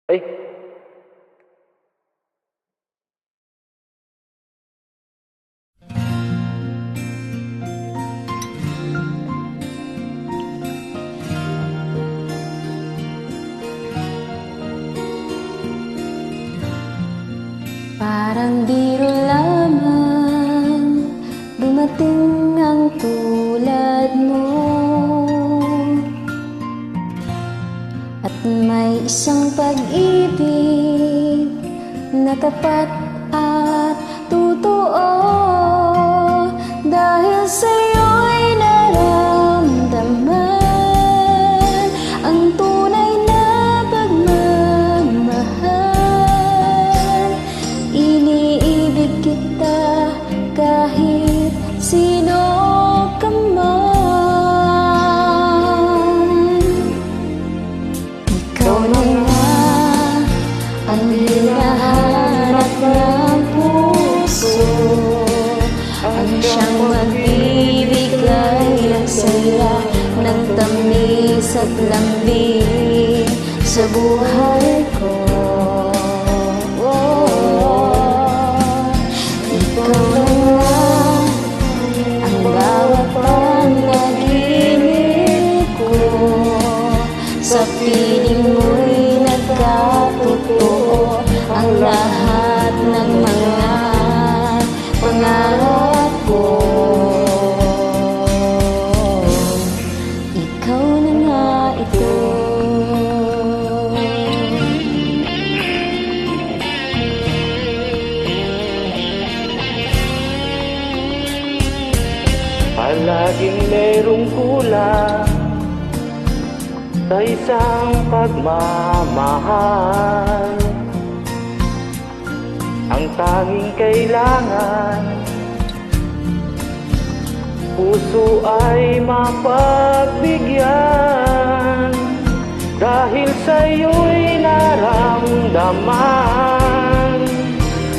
Ay, Parang biro lamang dumating ang tulad mo, at may isang pag-ibig na tapat at totoo. Dahil sa'yo'y naramdaman ang tunay na pagmamahal. Iniibig kita kahit sino ka man. Ikaw na nga ang hinahanap ng puso, ang siyang magbibigay ng saya, ng tamis at lambing sa buhay ko. Ikaw na nga ang bawat panaginip ko, sa piling mo'y nagkatotoo ang lahat ng mga pangarap ko. Ikaw na nga ito. palaging merong kulang sa isang pagmamahal. Ang tanging kailangan, puso ay mapagbigyan. Dahil sa'yo'y naramdaman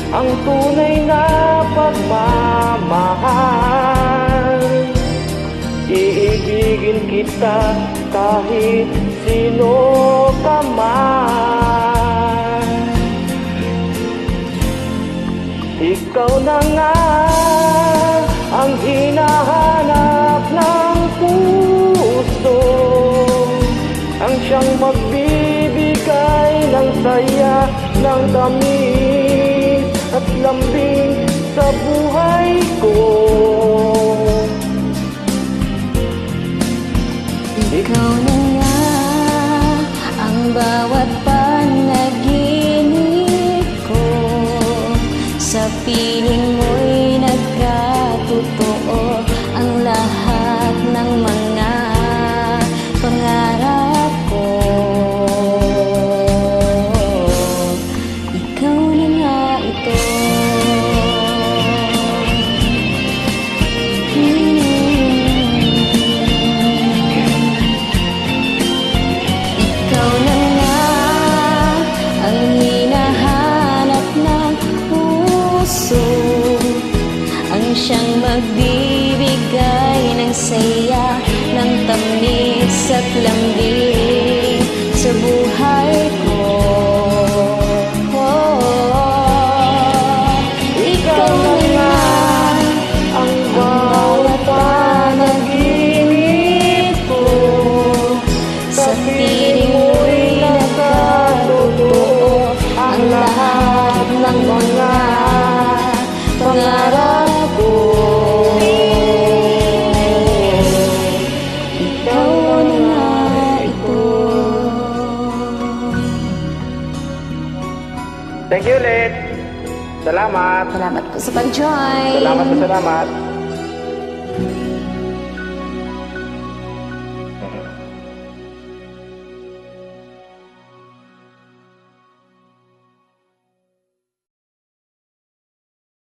ang tunay na pagmamahal. Iibigin kita kahit sino ka man. Ikaw na nga ang hinahanap ng puso, ang siyang magbibigay ng saya, ng tamis at lambing sa buhay ko. Ikaw na nga ang bawat panaginip ko, sa piling mo'y nagkatotoo ang lahat ng mga pangarap ko. Ikaw na nga ito. Ikaw na nga ang hinahanap ng puso, ang siyang magbibigay ng saya, ng tamis at lambing sa buhay ko. Ikaw na nga Ang bawat panaginip ko, sa piling mo'y nagkatotoo ang lahat ng mga pangarap ko. Ikaw na nga ito. Thank you ulit. Salamat. Salamat po sa pag-join. Salamat.